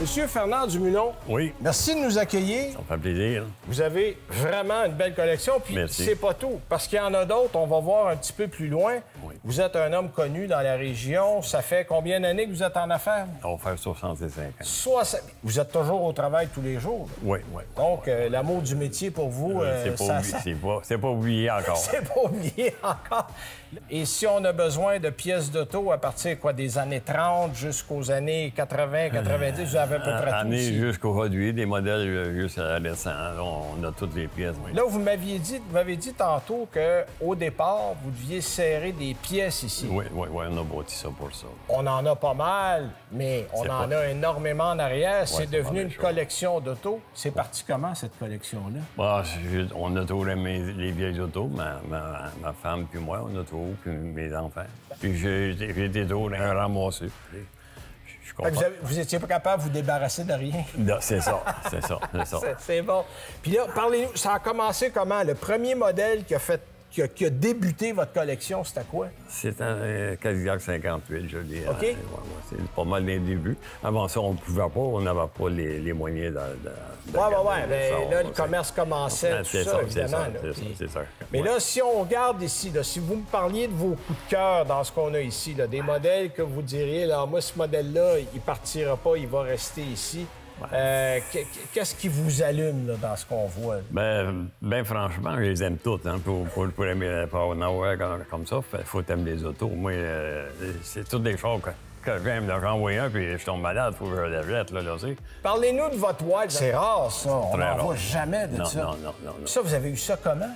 Monsieur Fernand Dumoulin, Oui. merci de nous accueillir. Ça me fait plaisir. Vous avez vraiment une belle collection, puis Merci. c'est pas tout, parce qu'il y en a d'autres, on va voir un petit peu plus loin. Oui. Vous êtes un homme connu dans la région. Ça fait combien d'années que vous êtes en affaires? On va faire 65 ans. Vous êtes toujours au travail tous les jours. Là. Oui, oui. Donc, l'amour du métier pour vous, C'est pas oublié encore. c'est pas oublié encore. Et si on a besoin de pièces d'auto à partir quoi, des années 30 jusqu'aux années 80, 90, vous avez à peu près tout Années ici. jusqu'aujourd'hui, des modèles jusqu'à récents. On a toutes les pièces. Oui. Là, vous m'aviez dit tantôt qu'au départ, vous deviez serrer des pièces ici. Oui, on a bâti ça pour ça. On en a pas mal, mais on en a énormément en arrière. C'est c'est pas devenu la une chose. collection d'auto. C'est parti comment, cette collection-là? Bon, on a toujours aimé les vieilles autos, ma femme puis moi, on a toujours, puis mes enfants. Puis j'ai été toujours un ramassé. Je Fait que comprends. vous étiez pas capable de vous débarrasser de rien. Non, c'est ça. C'est bon. Puis là, parlez-nous, ça a commencé comment? Le premier modèle qui a débuté votre collection, c'était quoi? C'est un Cadillac 58, je dis. OK. C'est pas mal les débuts. Avant ça, on ne pouvait pas, on n'avait pas les moyens de Oui. garder Bien, ça, là, le c'est- commerce commençait, tout c'est ça, ça, évidemment. là. c'est ça. Mais Ouais. là, si on regarde ici, là, si vous me parliez de vos coups de cœur dans ce qu'on a ici, là, des modèles que vous diriez, là, moi, ce modèle-là, il partira pas, il va rester ici. Qu'est-ce qui vous allume là, dans ce qu'on voit? Là? Ben, franchement, je les aime toutes. Hein, pour aimer Power Nowhere comme ça, il faut aimer les autos. Moi, c'est toutes des choses que j'aime. J'en vois un, puis je tombe malade, il faut que je le jette, là, tu sais. Parlez-nous de votre wide. C'est rare, ça. On Très n'en rare. voit jamais de Non, ça. non. Ça, vous avez eu ça comment?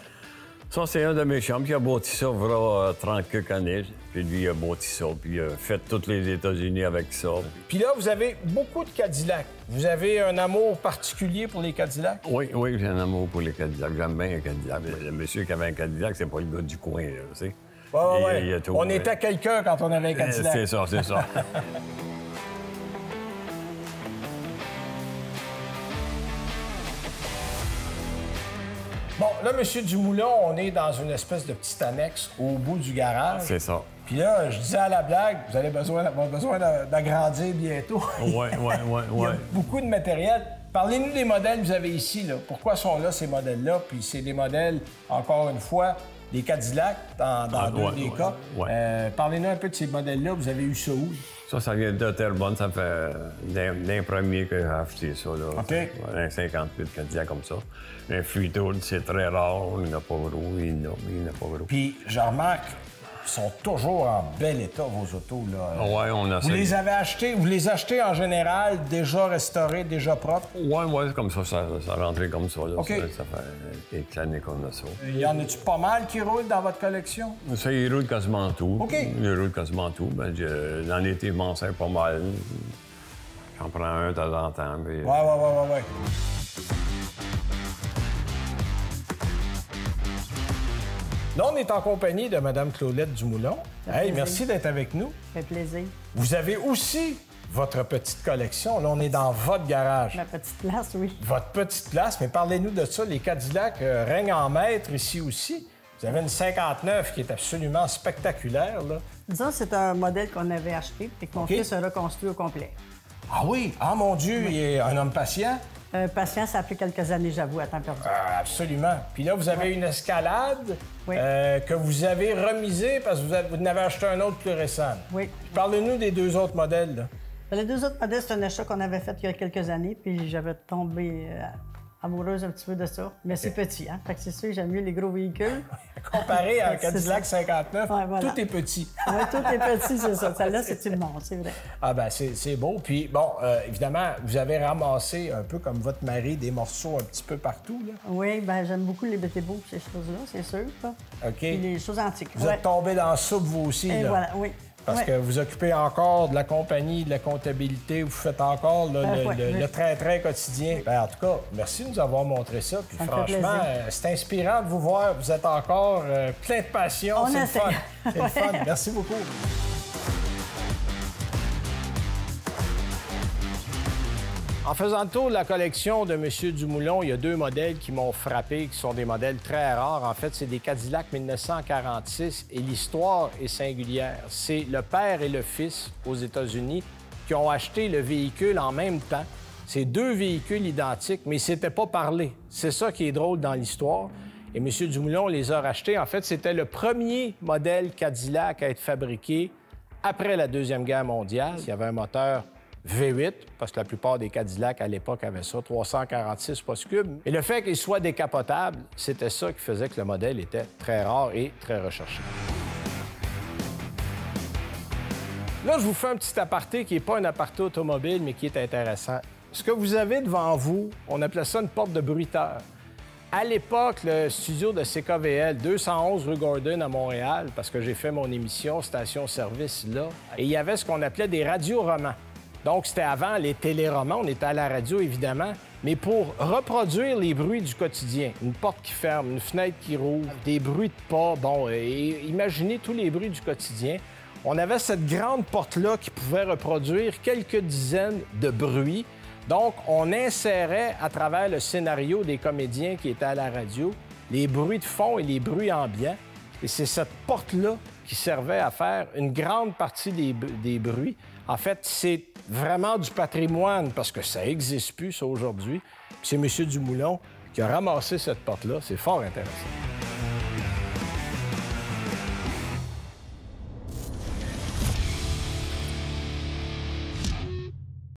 Ça, c'est un de mes chums qui a bâti ça voilà 30 quelques années. Puis lui, il a bâti ça, puis il a fait tous les États-Unis avec ça. Puis là, vous avez beaucoup de Cadillacs. Vous avez un amour particulier pour les Cadillacs? Oui, j'ai un amour pour les Cadillacs. J'aime bien les Cadillacs. Le monsieur qui avait un Cadillac, c'est pas le gars du coin, là, tu sais. Oui. Il a tout, On était quelqu'un quand on avait un Cadillac. C'est ça. Bon, là, M. Dumoulin, on est dans une espèce de petite annexe au bout du garage. C'est ça. Puis là, je disais à la blague, vous allez avoir besoin d'agrandir bientôt. Oui. Il y a beaucoup de matériel. Parlez-nous des modèles que vous avez ici. Là. Pourquoi sont là ces modèles-là? Puis c'est des modèles, encore une fois, des Cadillacs dans deux des cas. Ouais. Parlez-nous un peu de ces modèles-là. Vous avez eu ça où? Ça vient de Terrebonne. Ça fait l'un premier que j'ai acheté ça. Là. OK. Un 58 Cadillac comme ça. Un Fleetwood, c'est très rare. Il n'a pas gros. Il n'a pas gros. Puis je remarque, ils sont toujours en bel état, vos autos. Là. Oui, on a ça. Vous les achetez en général déjà restaurés, déjà propres? Oui, comme ça rentrait comme ça. Là. OK. Ça fait quelques années qu'on a ça. Il y en a-tu pas mal qui roulent dans votre collection? Ça, il roule quasiment tout. OK. Il roule quasiment tout. Dans l'été, je m'en sers pas mal. J'en prends un de temps en temps. Puis... Ouais. Là, on est en compagnie de Mme Claudette Dumoulin. Hey, merci d'être avec nous. Ça fait plaisir. Vous avez aussi votre petite collection. Là, on est dans votre garage. Ma petite place, oui. Votre petite place, mais parlez-nous de ça. Les Cadillacs règnent en maître ici aussi. Vous avez une 59 qui est absolument spectaculaire, là. Disons, c'est un modèle qu'on avait acheté et que mon fils a reconstruit au complet. Ah oui? Ah mon Dieu, il est un homme patient? Patient, ça a pris quelques années, j'avoue, à temps perdu. Absolument. Puis là, vous avez une Escalade que vous avez remisée parce que vous en avez acheté un autre plus récent. Oui. Parlez-nous des deux autres modèles, là. Les deux autres modèles, c'est un achat qu'on avait fait il y a quelques années, puis j'avais tombé amoureuse un petit peu de ça. Mais c'est petit, hein? Fait que c'est sûr, j'aime mieux les gros véhicules. Comparé à un C'est Cadillac ça. 59, Ouais, voilà. tout est petit. Oui, tout est petit, c'est ça. Celle-là, c'est une montre, c'est vrai. Ah ben c'est beau. Puis bon, évidemment, vous avez ramassé un peu comme votre mari des morceaux un petit peu partout, là. Oui, bien, j'aime beaucoup les BTBO, ces choses-là, c'est sûr. Ça. OK. Puis les choses antiques. Vous êtes tombé dans la soupe, vous aussi, Et là. voilà, oui. Parce que vous occupez encore de la compagnie, de la comptabilité, vous faites encore là, le train-train quotidien. Ben, en tout cas, merci de nous avoir montré ça. Puis Ça me fait franchement, plaisir. c'est inspirant de vous voir. Vous êtes encore plein de passion. On C'est le essaie. fun. C'est le fun. Merci beaucoup. En faisant le tour de la collection de M. Dumoulin, il y a deux modèles qui m'ont frappé, qui sont des modèles très rares. En fait, c'est des Cadillac 1946 et l'histoire est singulière. C'est le père et le fils aux États-Unis. qui ont acheté le véhicule en même temps. C'est 2 véhicules identiques, mais ils ne s'étaient pas parlé. C'est ça qui est drôle dans l'histoire. Et M. Dumoulin les a rachetés. En fait, c'était le premier modèle Cadillac à être fabriqué après la Deuxième Guerre mondiale. Il y avait un moteur V8, parce que la plupart des Cadillacs à l'époque avaient ça, 346 pouces cubes. Et le fait qu'il soit décapotable, c'était ça qui faisait que le modèle était très rare et très recherché. Là, je vous fais un petit aparté qui n'est pas un aparté automobile, mais qui est intéressant. Ce que vous avez devant vous, on appelait ça une porte de bruiteur. À l'époque, le studio de CKVL, 211 rue Gordon à Montréal, parce que j'ai fait mon émission station-service là, et il y avait ce qu'on appelait des radioromans. Donc, c'était avant les téléromans, on était à la radio, évidemment, mais pour reproduire les bruits du quotidien. Une porte qui ferme, une fenêtre qui rouvre, des bruits de pas, bon, et imaginez tous les bruits du quotidien. On avait cette grande porte-là qui pouvait reproduire quelques dizaines de bruits. Donc, on insérait à travers le scénario des comédiens qui étaient à la radio les bruits de fond et les bruits ambiants. Et c'est cette porte-là qui servait à faire une grande partie des bruits. En fait, c'est vraiment du patrimoine parce que ça n'existe plus, ça, aujourd'hui. C'est M. Dumoulin qui a ramassé cette porte-là. C'est fort intéressant.